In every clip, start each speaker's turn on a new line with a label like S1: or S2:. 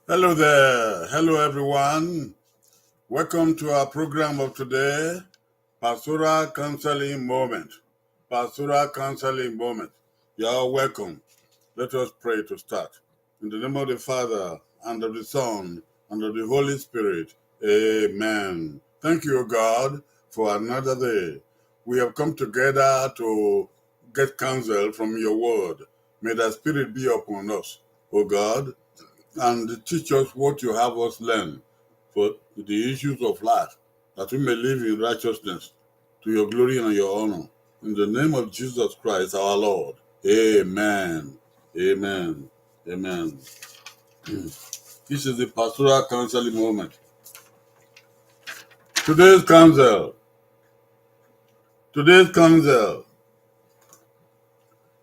S1: Hello there. Hello, everyone. Welcome to our program of today, Pastoral Counseling Moment. Pastoral Counseling Moment. You're welcome. Let us pray to start. In the name of the Father, and of the Son, and of the Holy Spirit. Amen. Thank you, God, for another day. We have come together to get counsel from your word. May the Spirit be upon us, O God, and teach us what you have us learn for the issues of life, that we may live in righteousness to your glory and your honor. In the name of Jesus Christ, our Lord. Amen. Amen. Amen. This is the pastoral counseling moment. Today's counsel. Today's counsel.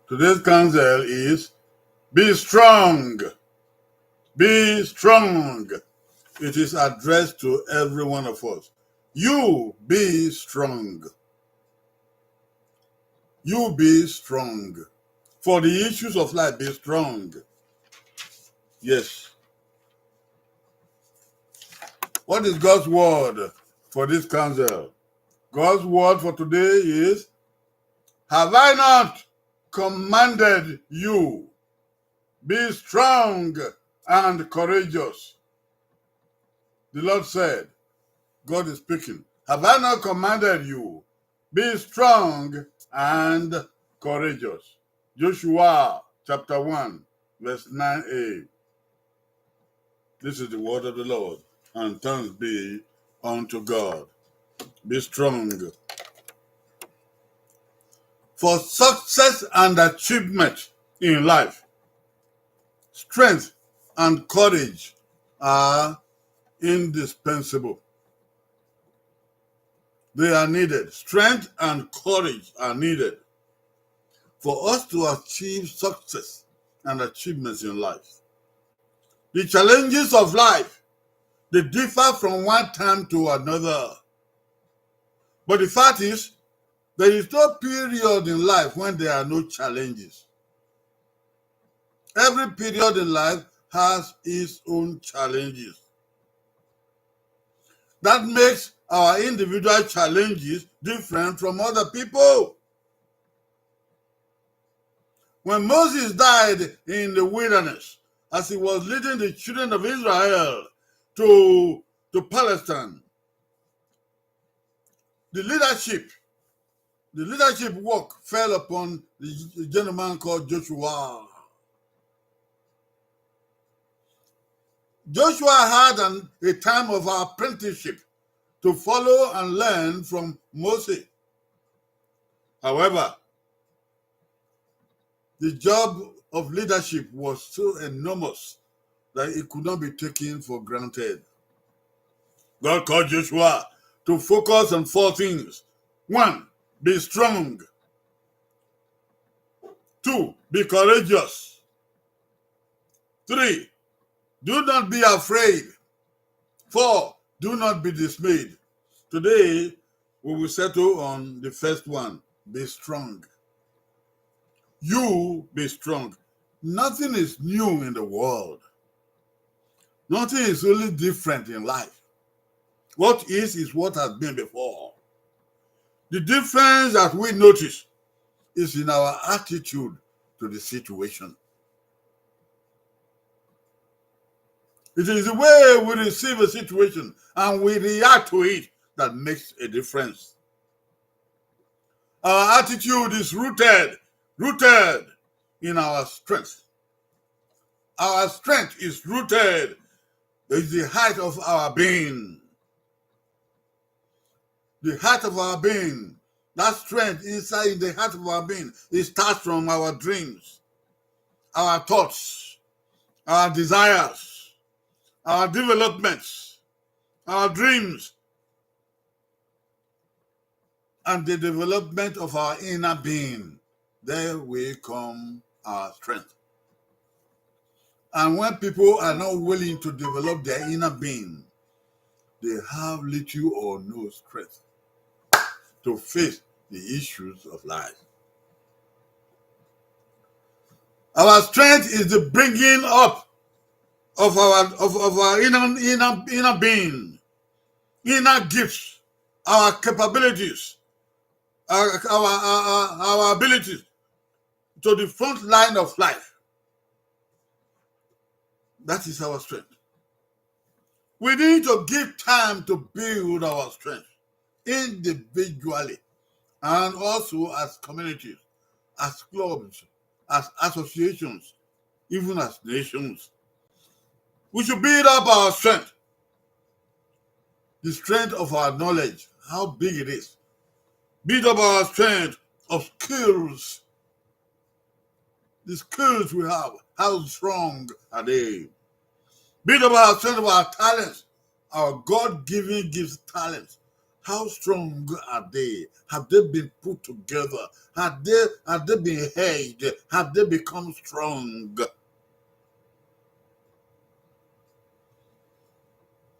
S1: Today's counsel is be strong. Be strong. It is addressed to every one of us. You be strong. You be strong. For the issues of life, be strong. Yes. What is God's word for this counsel? God's word for today is, have I not commanded you? Be strong and courageous. The Lord said, God is speaking. Have I not commanded you? Be strong and courageous. Joshua chapter 1, verse 9a. This is the word of the Lord, and thanks be unto God. Be strong. For success and achievement in life, strength and courage are indispensable. They are needed. Strength and courage are needed for us to achieve success and achievements in life. The challenges of life, they differ from one time to another. But the fact is, there is no period in life when there are no challenges. Every period in life has its own challenges. That makes our individual challenges different from other people. When Moses died in the wilderness, as he was leading the children of Israel to Palestine, the leadership work fell upon the gentleman called Joshua. Joshua had a time of apprenticeship to follow and learn from Moses. However, the job of leadership was so enormous that it could not be taken for granted. God called Joshua to focus on 4 things. 1, be strong. 2, be courageous. 3, do not be afraid. 4, do not be dismayed. Today, we will settle on the first one, be strong. You be strong. Nothing is new in the world. Nothing is really different in life. What is what has been before. The difference that we notice is in our attitude to the situation. It is the way we receive a situation and we react to it that makes a difference. Our attitude is rooted in our strength. Our strength is rooted in the heart of our being. The heart of our being. That strength inside the heart of our being, it starts from our dreams, our thoughts, our desires, our developments, our dreams, and the development of our inner being. There will come our strength. And when people are not willing to develop their inner being, they have little or no strength to face the issues of life. Our strength is the bringing up of our inner being, inner gifts, our capabilities, our abilities to the front line of life. That is our strength. We need to give time to build our strength individually and also as communities, as clubs, as associations, even as nations. We should build up our strength, the strength of our knowledge, how big it is. Build up our strength of skills, the skills we have, how strong are they? Build up our strength of our talents, our God-given gifts talents. How strong are they? Have they been put together? Have they been hedged? Have they become strong?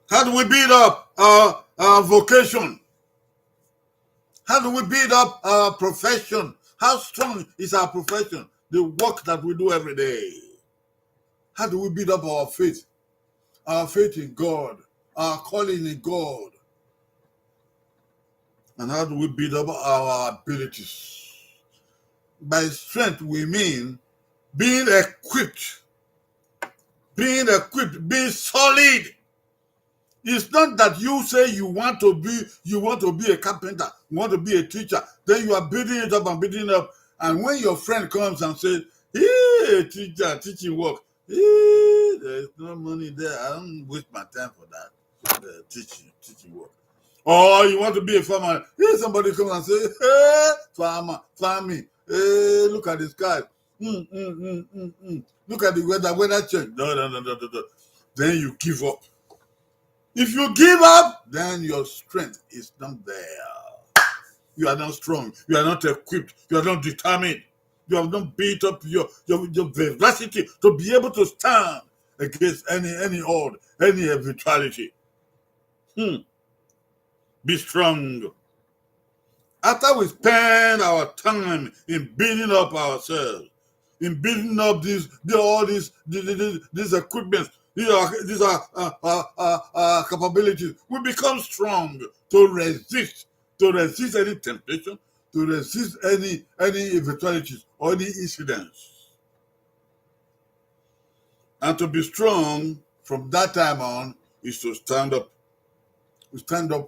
S1: How do we build up our vocation? How do we build up our profession? How strong is our profession? The work that we do every day. How do we build up our faith? Our faith in God, our calling in God. And how do we build up our abilities? By strength, we mean being equipped, being solid. It's not that you say you want to be a carpenter, you want to be a teacher, then you are building it up and building it up. And when your friend comes and says, hey, teacher, teaching work, hey, there's no money there. I don't waste my time for that. Teaching work. Or you want to be a farmer. Hey, somebody comes and say, hey, farming. Hey, look at the sky. Look at the weather change. No. Then you give up. If you give up, then your strength is not there. You are not strong. You are not equipped. You are not determined. You have not built up your vivacity to be able to stand against any odd, any eventuality. Be strong. After we spend our time in building up ourselves, in building up all these equipments, these are capabilities, we become strong to resist any temptation, to resist any eventualities or any incidents. And to be strong from that time on is to stand up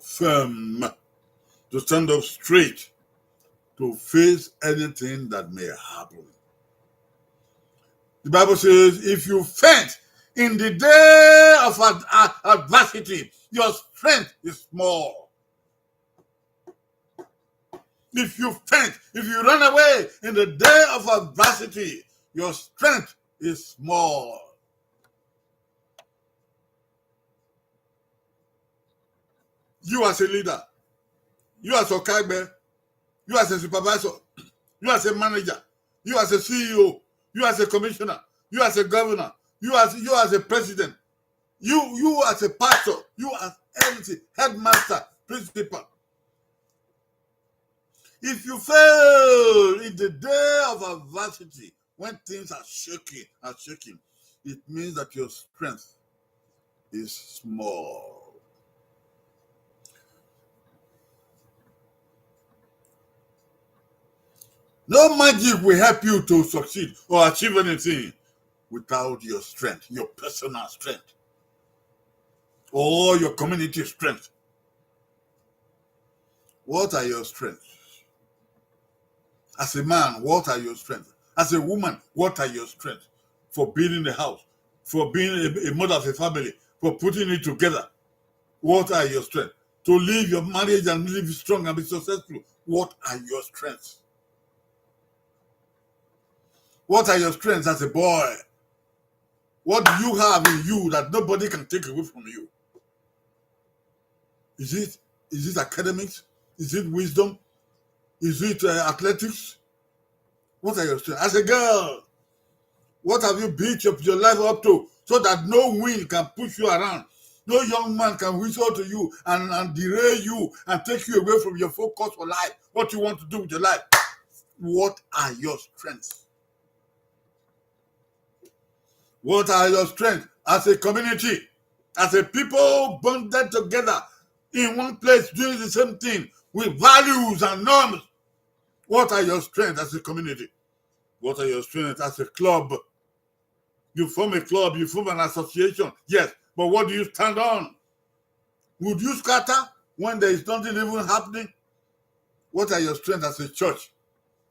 S1: firm, to stand up straight, to face anything that may happen. The Bible says, if you faint in the day of adversity, your strength is small. If you faint, if you run away in the day of adversity, your strength is small. You as a leader, you as a Okagbe, you as a supervisor, you as a manager, you as a CEO, you as a commissioner, you as a governor, you as a president, you as a pastor, you as anything, headmaster, principal. If you fail in the day of adversity, when things are shaking, it means that your strength is small. No magic will help you to succeed or achieve anything without your strength, your personal strength, or your community strength. What are your strengths? As a man, what are your strengths? As a woman, what are your strengths? For building the house, for being a mother of a family, for putting it together. What are your strengths? To live your marriage and live strong and be successful. What are your strengths? What are your strengths as a boy? What do you have in you that nobody can take away from you? Is it academics? Is it wisdom? Is it athletics? What are your strengths? As a girl, what have you built your life up to so that no wind can push you around? No young man can whistle to you and derail you and take you away from your focus for life, what you want to do with your life. What are your strengths? What are your strengths as a community, as a people bonded together in one place doing the same thing with values and norms? What are your strengths as a community? What are your strengths as a club? You form a club, you form an association, yes, but what do you stand on? Would you scatter when there is nothing even happening? What are your strengths as a church?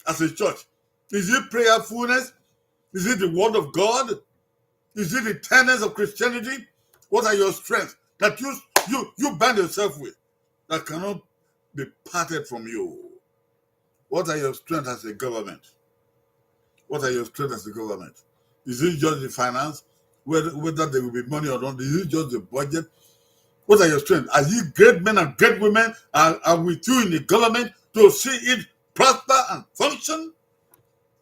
S1: As a church, is it prayerfulness? Is it the word of God? Is it the tenets of Christianity? What are your strengths that you bind yourself with that cannot be parted from you? What are your strengths as a government? What are your strengths as a government? Is it just the finance? Whether there will be money or not? Is it just the budget? What are your strengths? Are you great men and great women are with you in the government to see it prosper and function?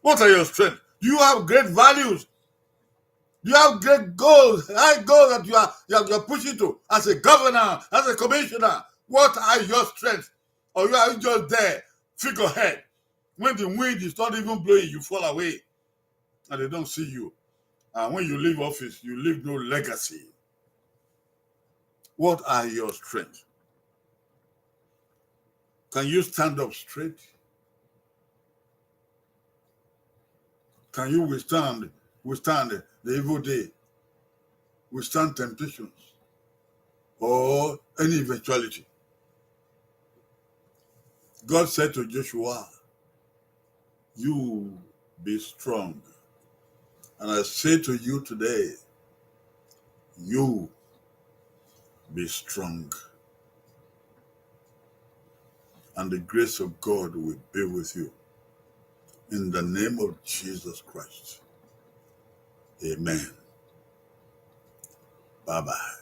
S1: What are your strengths? Do you have great values? Do you have great goals, high goals that you're pushing to as a governor, as a commissioner? What are your strengths? Or you are just there, figurehead? When the wind is not even blowing, you fall away and they don't see you. And when you leave office, you leave no legacy. What are your strengths? Can you stand up straight? Can you withstand the evil day, withstand temptations or any eventuality? God said to Joshua, you be strong. And I say to you today, you be strong. And the grace of God will be with you. In the name of Jesus Christ. Amen. Bye-bye.